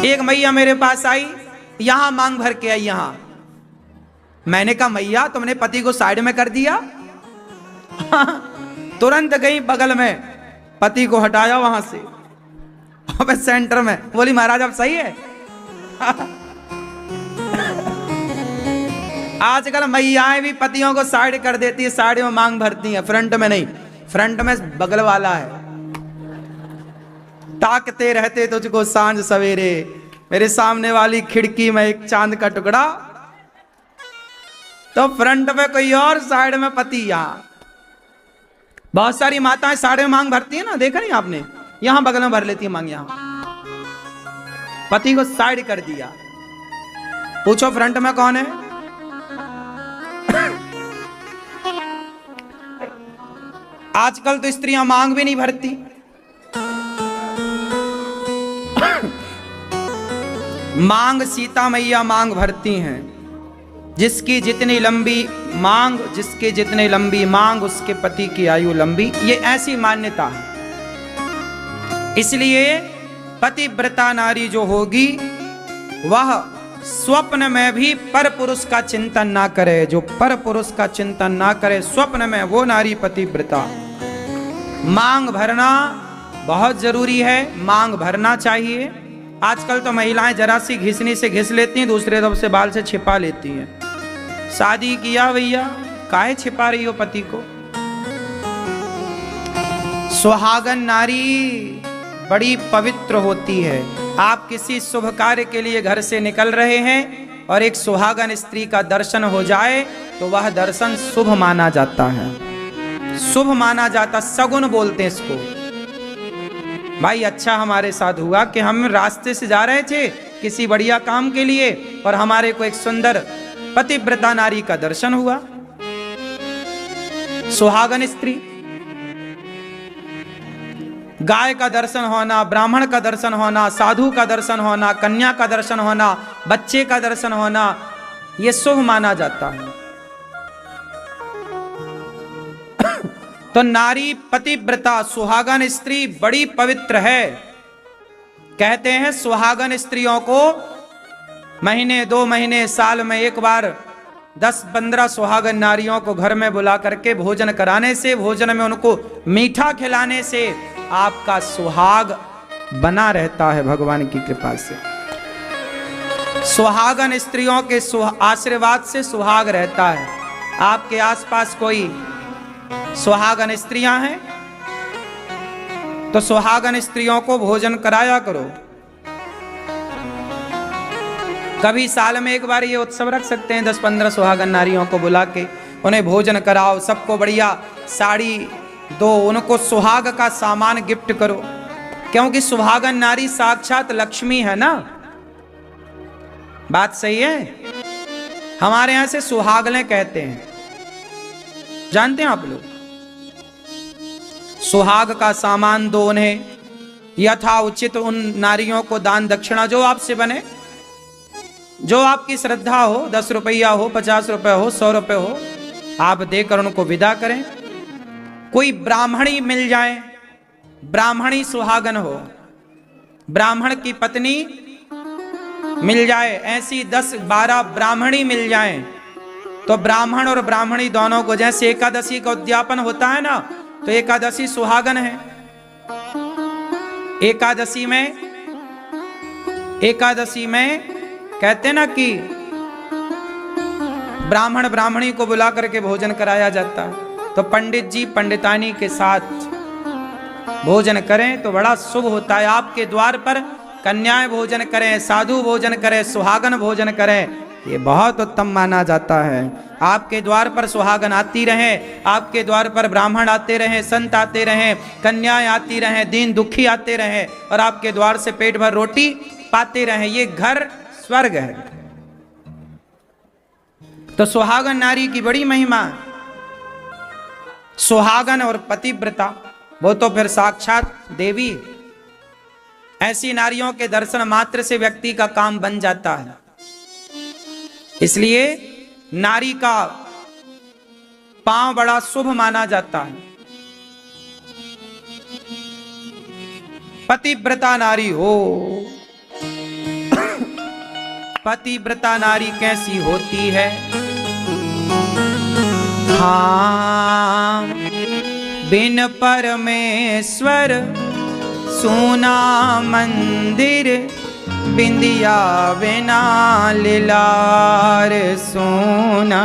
एक मैया मेरे पास आई, यहां मांग भर के आई यहां। मैंने कहा मैया तुमने पति को साइड में कर दिया? तुरंत गई बगल में, पति को हटाया वहां से, अब सेंटर में। बोली महाराज अब सही है। आजकल मैयाएं भी पतियों को साइड कर देती है, साइड में मांग भरती है, फ्रंट में नहीं। फ्रंट में बगल वाला है। ताकते रहते तुझको सांझ सवेरे, मेरे सामने वाली खिड़की में एक चांद का टुकड़ा। तो फ्रंट में कोई और, साइड में पति। यहां बहुत सारी माताएं साइड में मांग भरती है ना, देखा नहीं आपने? यहां बगल में भर लेती है मांग, यहां पति को साइड कर दिया। पूछो फ्रंट में कौन है? आजकल तो स्त्रियां मांग भी नहीं भरती। मांग सीता मैया मांग भरती हैं। जिसकी जितनी लंबी मांग, जिसके जितने लंबी मांग, उसके पति की आयु लंबी। ये ऐसी मान्यता है। इसलिए पतिव्रता नारी जो होगी वह स्वप्न में भी पर पुरुष का चिंतन ना करे। जो पर पुरुष का चिंतन ना करे स्वप्न में, वो नारी पतिव्रता। मांग भरना बहुत जरूरी है, मांग भरना चाहिए। आजकल तो महिलाएं जरा सी घिसनी से घिस लेती हैं, दूसरे तरफ से बाल से छिपा लेती हैं। शादी किया भैया, काहे छिपा रही हो पति को? सुहागन नारी बड़ी पवित्र होती है। आप किसी शुभ कार्य के लिए घर से निकल रहे हैं और एक सुहागन स्त्री का दर्शन हो जाए तो वह दर्शन शुभ माना जाता है, शुभ माना जाता, सगुन बोलते हैं इसको। भाई अच्छा हमारे साथ हुआ कि हम रास्ते से जा रहे थे किसी बढ़िया काम के लिए और हमारे को एक सुंदर पतिव्रता नारी का दर्शन हुआ। सुहागन स्त्री, गाय का दर्शन होना, ब्राह्मण का दर्शन होना, साधु का दर्शन होना, कन्या का दर्शन होना, बच्चे का दर्शन होना, यह शुभ माना जाता है। तो नारी पतिव्रता, सुहागन स्त्री बड़ी पवित्र है। कहते हैं सुहागन स्त्रियों को महीने 2 महीने साल में एक बार 10-15 सुहागन नारियों को घर में बुला करके भोजन कराने से, भोजन में उनको मीठा खिलाने से आपका सुहाग बना रहता है भगवान की कृपा से। सुहागन स्त्रियों के आशीर्वाद से सुहाग रहता है। आपके आसपास कोई सुहागन स्त्रियां हैं तो सुहागन स्त्रियों को भोजन कराया करो। कभी साल में एक बार ये उत्सव रख सकते हैं, 10-15 सुहागन नारियों को बुला के उन्हें भोजन कराओ, सबको बढ़िया साड़ी दो, उनको सुहाग का सामान गिफ्ट करो। क्योंकि सुहागन नारी साक्षात लक्ष्मी है ना। बात सही है? हमारे यहां से सुहागलें कहते हैं, जानते हैं आप लोग? सुहाग का सामान दो उन्हें, यथा उचित उन नारियों को दान दक्षिणा जो आपसे बने, जो आपकी श्रद्धा हो, 10 रुपया हो, 50 रुपये हो, 100 रुपये हो, आप देकर उनको विदा करें। कोई ब्राह्मणी मिल जाए, ब्राह्मणी सुहागन हो, ब्राह्मण की पत्नी मिल जाए, ऐसी 10-12 ब्राह्मणी मिल जाएं, तो ब्राह्मण और ब्राह्मणी दोनों को, जैसे एकादशी का उद्यापन होता है ना, तो एकादशी सुहागन है। एकादशी में कहते ना कि ब्राह्मण ब्राह्मणी को बुला करके भोजन कराया जाता है। तो पंडित जी पंडितानी के साथ भोजन करें तो बड़ा शुभ होता है। आपके द्वार पर कन्याएं भोजन करें, साधु भोजन करें, सुहागन भोजन करें, ये बहुत उत्तम माना जाता है। आपके द्वार पर सुहागन आती रहें, आपके द्वार पर ब्राह्मण आते रहें, संत आते रहें, कन्याएं आती रहें, दीन दुखी आते रहें और आपके द्वार से पेट भर रोटी पाते रहें, ये घर स्वर्ग है। तो सुहागन नारी की बड़ी महिमा। सुहागन और पतिव्रता वो तो फिर साक्षात देवी। ऐसी नारियों के दर्शन मात्र से व्यक्ति का काम बन जाता है। इसलिए नारी का पांव बड़ा शुभ माना जाता है। पतिव्रता नारी हो, पतिव्रता नारी कैसी होती है। हाँ, बिन परमेश्वर सोना मंदिर, बिंदिया बिना लिलार सोना,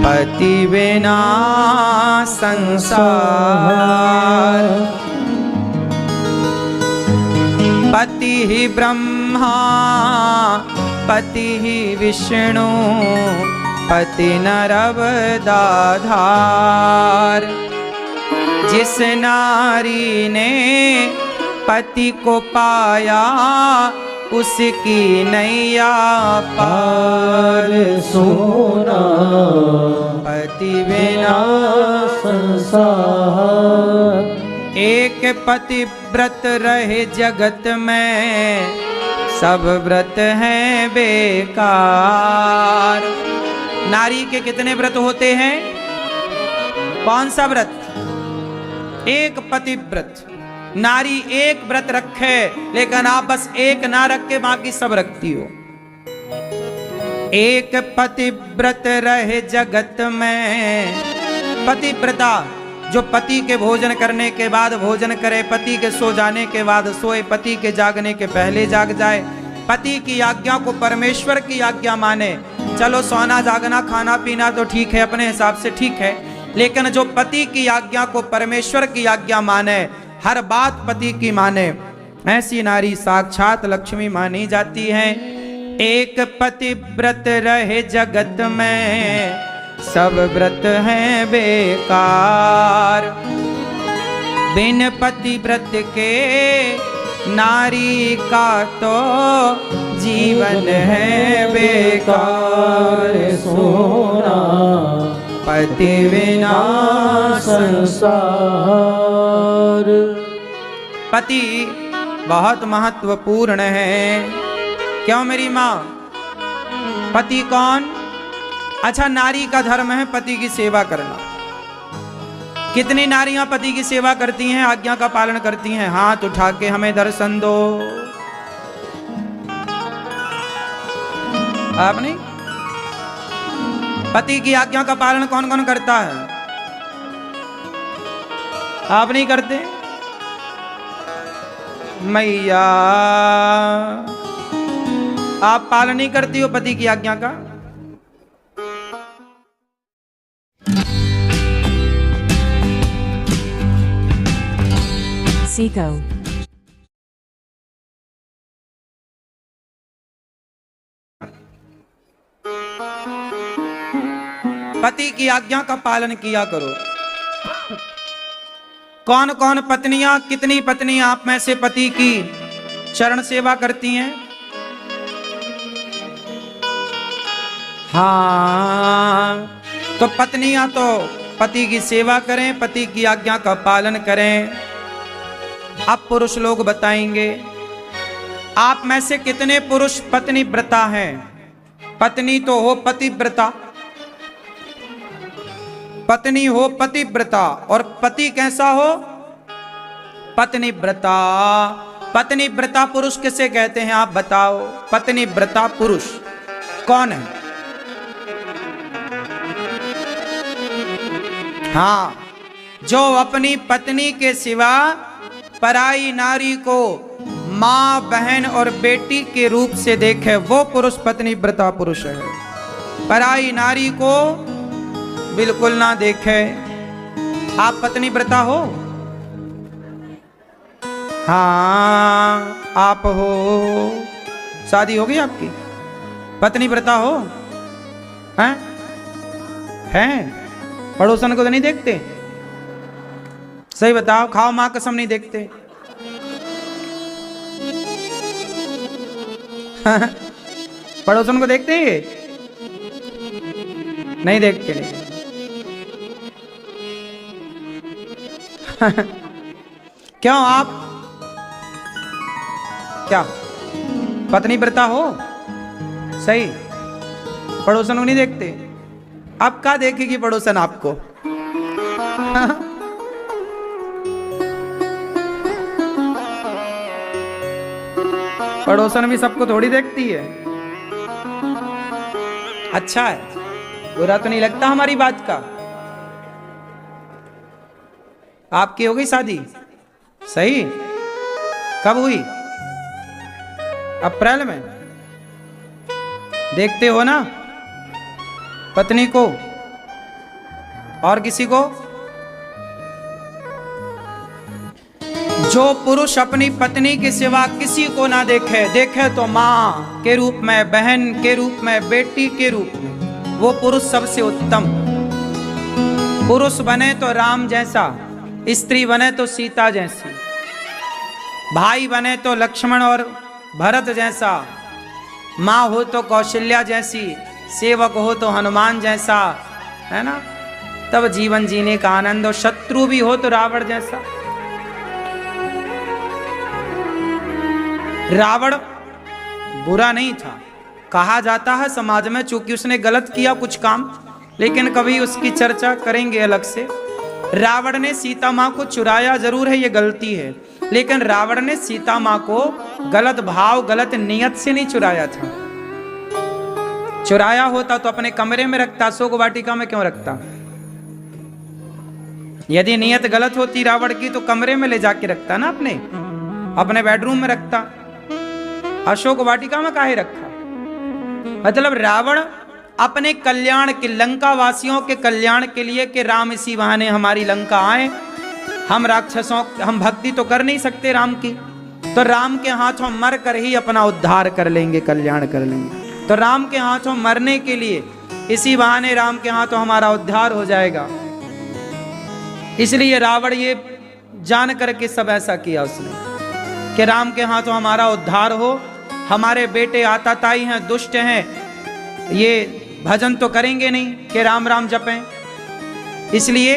पति बिना संसार। पति ही ब्रह्मा, पति ही विष्णु, पति नरवदाधार। जिस नारी ने पति को पाया, उसकी नैया पार सोना, पति बिना संसार। एक पति व्रत रहे जगत में, सब व्रत हैं बेकार। नारी के कितने व्रत होते हैं? कौन सा व्रत? एक पतिव्रत। नारी एक व्रत रखे, लेकिन आप बस एक ना रख के बाकी सब रखती हो। एक पतिव्रत रहे जगत में। पतिव्रता जो पति के भोजन करने के बाद भोजन करे, पति के सो जाने के बाद सोए, पति के जागने के पहले जाग जाए, पति की आज्ञा को परमेश्वर की आज्ञा माने। चलो सोना जागना खाना पीना तो ठीक है, अपने हिसाब से ठीक है, लेकिन जो पति की आज्ञा को परमेश्वर की आज्ञा माने, हर बात पति की माने, ऐसी नारी साक्षात लक्ष्मी मानी जाती है। एक पतिव्रत रहे जगत में, सब व्रत हैं बेकार। बिन पतिव्रत के नारी का तो जीवन है बेकार सोना, पति बिना संसार। पति बहुत महत्वपूर्ण है। क्यों मेरी माँ? पति कौन? अच्छा, नारी का धर्म है पति की सेवा करना। कितनी नारियां पति की सेवा करती हैं, आज्ञा का पालन करती हैं? हाथ उठा के हमें दर्शन दो। आप नहीं? पति की आज्ञा का पालन कौन कौन करता है? आप नहीं करते? मैया, आप पालन नहीं करती हो पति की आज्ञा का? Seco. पति की आज्ञा का पालन किया करो। कौन कौन पत्नियां, कितनी पत्नियां आप में से पति की चरण सेवा करती हैं? हाँ, तो पत्नियां तो पति की सेवा करें, पति की आज्ञा का पालन करें। अब पुरुष लोग बताएंगे, आप में से कितने पुरुष पत्नी व्रता हैं? पत्नी तो हो पतिव्रता, पत्नी हो पतिव्रता, और पति कैसा हो? पत्नी व्रता। पत्नी व्रता पुरुष किसे कहते हैं आप बताओ? पत्नी व्रता पुरुष कौन है? हाँ, जो अपनी पत्नी के सिवा पराई नारी को माँ, बहन और बेटी के रूप से देखे, वो पुरुष पत्नी व्रता पुरुष है। पराई नारी को बिल्कुल ना देखे। आप पत्नी व्रता हो? हाँ, आप हो। शादी हो गई आपकी? पत्नी व्रता हो? हैं? पड़ोसन को तो नहीं देखते? सही बताओ, खाओ मां कसम नहीं देखते? पड़ोसन को देखते हैं? नहीं देखते नहीं। क्यों आप क्या पत्नी व्रता हो? सही, पड़ोसन को नहीं देखते? अब क्या देखेगी पड़ोसन आपको? पड़ोसन भी सबको थोड़ी देखती है। अच्छा है, बुरा तो नहीं लगता हमारी बात का। आपकी हो गई शादी? सही। कब हुई? अप्रैल में। देखते हो ना पत्नी को और किसी को? जो पुरुष अपनी पत्नी के सिवा किसी को ना देखे, देखे तो मां के रूप में, बहन के रूप में, बेटी के रूप में, वो पुरुष सबसे उत्तम। पुरुष बने तो राम जैसा, स्त्री बने तो सीता जैसी, भाई बने तो लक्ष्मण और भरत जैसा, माँ हो तो कौशल्या जैसी, सेवक हो तो हनुमान जैसा, है ना? तब जीवन जीने का आनंद। और शत्रु भी हो तो रावण जैसा। रावण बुरा नहीं था, कहा जाता है समाज में, चूंकि उसने गलत किया कुछ काम, लेकिन कभी उसकी चर्चा करेंगे अलग से। रावण ने सीता माँ को चुराया जरूर है, ये गलती है, लेकिन रावण ने सीता माँ को गलत भाव, गलत नियत से नहीं चुराया था। चुराया होता तो अपने कमरे में रखता, अशोक वाटिका में क्यों रखता? यदि नियत गलत होती रावण की तो कमरे में ले जाके रखता ना, अपने बेडरूम में रखता। अशोक वाटिका में काहे रखा? मतलब रावण अपने कल्याण के, लंका वासियों के कल्याण के लिए कि राम इसी बहाने हमारी लंका आए, हम राक्षसों, हम भक्ति तो कर नहीं सकते राम की, तो राम के हाथों मर कर ही अपना उद्धार कर लेंगे, कल्याण कर लेंगे। तो राम के हाथों मरने के लिए, इसी बहाने राम के हाथों हमारा उद्धार हो जाएगा। इसलिए रावण ये जान करके सब ऐसा किया उसने कि राम के हाथों हमारा उद्धार हो। हमारे बेटे आताताई हैं, दुष्ट हैं, ये भजन तो करेंगे नहीं कि राम राम जपें, इसलिए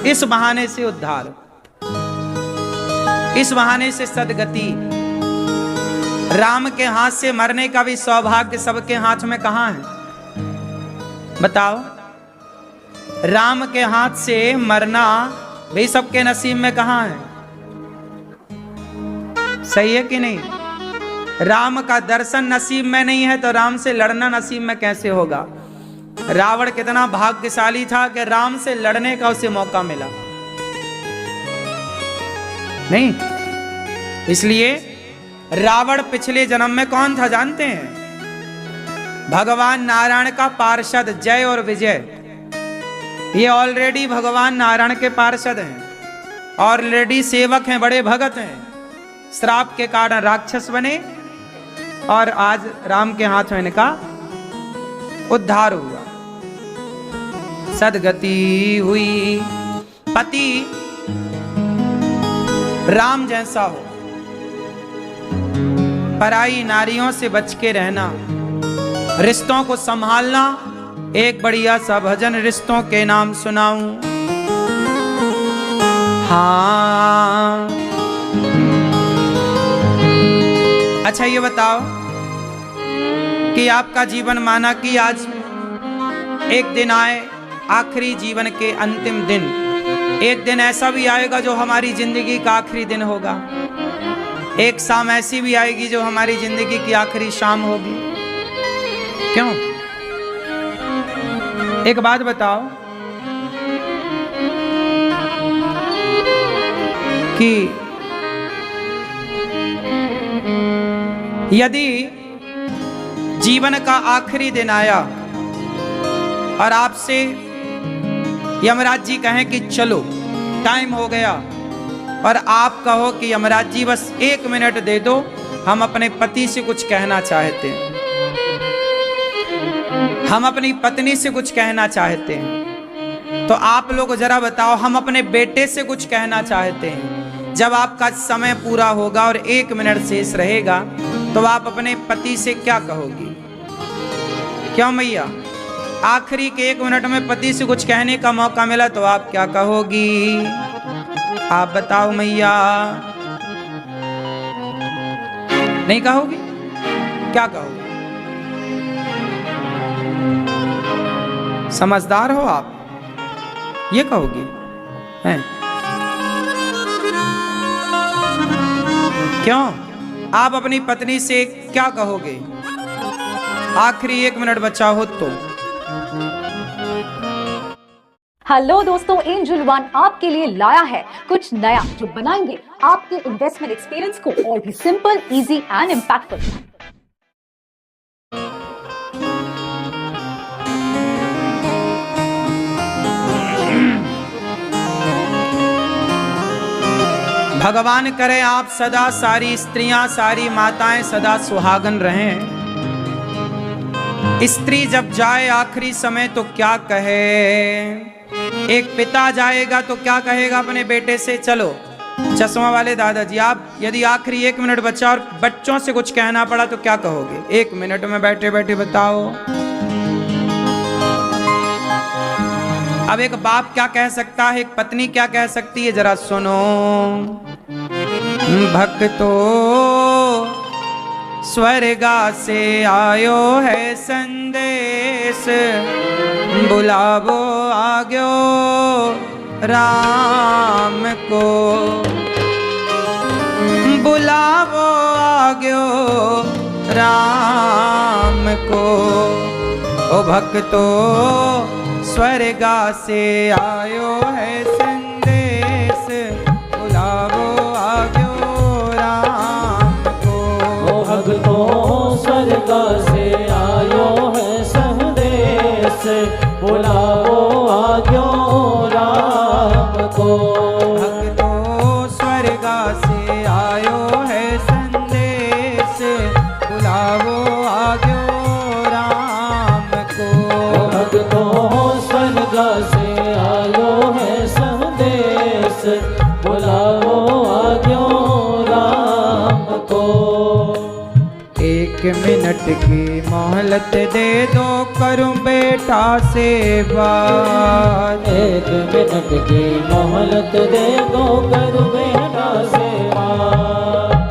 इस बहाने से उद्धार, इस बहाने से सदगति। राम के हाथ से मरने का भी सौभाग्य सबके हाथ में कहां है? बताओ। राम के हाथ से मरना भी सबके नसीब में कहां है? सही है कि नहीं? राम का दर्शन नसीब में नहीं है तो राम से लड़ना नसीब में कैसे होगा? रावण कितना भाग्यशाली था कि राम से लड़ने का उसे मौका मिला नहीं। इसलिए रावण पिछले जन्म में कौन था जानते हैं? भगवान नारायण का पार्षद जय और विजय। ये ऑलरेडी भगवान नारायण के पार्षद हैं, ऑलरेडी सेवक हैं, बड़े भगत हैं। श्राप के कारण राक्षस बने और आज राम के हाथ में इनका उद्धार हुआ, सदगति हुई। पति राम जैसा हो, पराई नारियों से बच के रहना, रिश्तों को संभालना। एक बढ़िया सा भजन रिश्तों के नाम सुनाऊं। हाँ, अच्छा ये बताओ कि आपका जीवन माना कि आज एक दिन आए, आखिरी जीवन के अंतिम दिन, एक दिन ऐसा भी आएगा जो हमारी जिंदगी का आखिरी दिन होगा। एक शाम ऐसी भी आएगी जो हमारी जिंदगी की आखिरी शाम होगी। क्यों? एक बात बताओ कि यदि जीवन का आखिरी दिन आया और आपसे यमराज जी कहें कि चलो टाइम हो गया, और आप कहो कि यमराज जी बस 1 मिनट दे दो, हम अपने पति से कुछ कहना चाहते हैं, हम अपनी पत्नी से कुछ कहना चाहते हैं, तो आप लोग जरा बताओ, हम अपने बेटे से कुछ कहना चाहते हैं। जब आपका समय पूरा होगा और 1 मिनट शेष रहेगा तो आप अपने पति से क्या कहोगी? क्यों मैया? आखिरी के 1 मिनट में पति से कुछ कहने का मौका मिला तो आप क्या कहोगी? आप बताओ मैया। नहीं कहोगी? क्या कहोगी? समझदार हो आप, ये कहोगी हैं? क्यों? आप अपनी पत्नी से क्या कहोगे? आखिरी 1 मिनट बचा हो तो। हेलो दोस्तों, एंजल वन आपके लिए लाया है कुछ नया जो बनाएंगे आपके इन्वेस्टमेंट एक्सपीरियंस को और भी सिंपल, इजी एंड इम्पैक्टफुल। भगवान करे आप सदा, सारी स्त्रियां, सारी माताएं सदा सुहागन रहें। स्त्री जब जाए आखिरी समय तो क्या कहे? एक पिता जाएगा तो क्या कहेगा अपने बेटे से? चलो चश्मा वाले दादाजी, आप यदि आखिरी 1 मिनट बचा और बच्चों से कुछ कहना पड़ा तो क्या कहोगे? 1 मिनट में बैठे बैठे बताओ। अब एक बाप क्या कह सकता है, एक पत्नी क्या कह सकती है, जरा सुनो। भक्तो स्वर्गा से आयो है संदेश, बुलावो आग्यो राम को, बुलावो आग्यो राम को। ओ भक्तो स्वर्गा से आयो है संदेश, बुलावो आग्यो राम को। ओ भक्तो स्वर्गा से आयो है संदेश, बुलावो आग्यो राम को। भक्तो स्वर्गा से आयो है संदेश, बुलावो आग्यो राम को। भक्तो स्वर्गा से आयो है संदेश, बुलावो आग्यो राम को। 1 मिनट की मोहलत दे दो, करूं बेटा से बात। 1 मिनट की मोहलत दे दो, करूं बेटा से बात।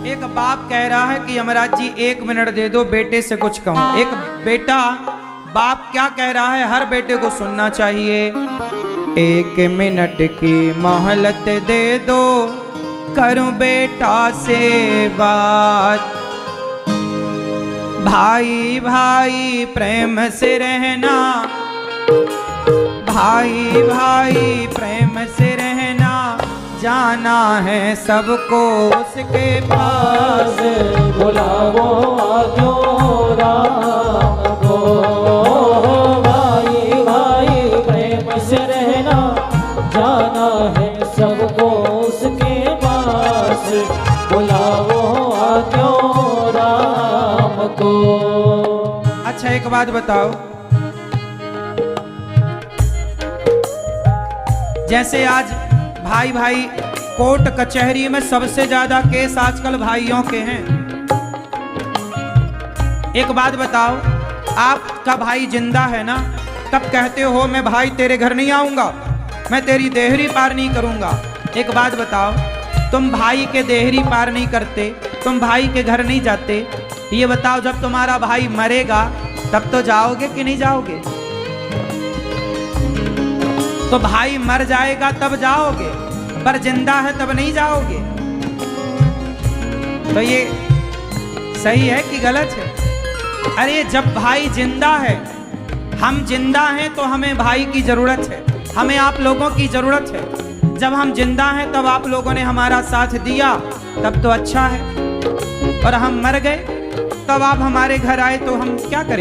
एक बाप कह रहा है कि यमराज जी 1 मिनट दे दो, बेटे से कुछ कहूं। एक बेटा, बाप क्या कह रहा है, हर बेटे को सुनना चाहिए। 1 मिनट की मोहलत दे दो, करूं बेटा से बात। भाई भाई प्रेम से रहना, भाई भाई प्रेम से रहना, जाना है सबको उसके पास। बुलावो आग्यो राम को। भाई भाई प्रेम से रहना, जाना है सबको उसके पास। बुलावो आग्यो राम को। अच्छा एक बात बताओ, जैसे आज भाई भाई कोर्ट कचहरी में सबसे ज्यादा केस आजकल भाइयों के हैं। एक बात बताओ, आपका भाई जिंदा है ना, तब कहते हो मैं भाई तेरे घर नहीं आऊंगा, मैं तेरी देहरी पार नहीं करूंगा। एक बात बताओ, तुम भाई के देहरी पार नहीं करते, तुम भाई के घर नहीं जाते, ये बताओ जब तुम्हारा भाई मरेगा तब तो जाओगे कि नहीं जाओगे? तो भाई मर जाएगा तब जाओगे, पर जिंदा है तब नहीं जाओगे। तो ये सही है कि गलत है? अरे जब भाई जिंदा है, हम जिंदा हैं तो हमें भाई की जरूरत है, हमें आप लोगों की जरूरत है। जब हम जिंदा हैं तब आप लोगों ने हमारा साथ दिया, तब तो अच्छा है। और हम मर गए तब आप हमारे घर आए तो हम क्या करें?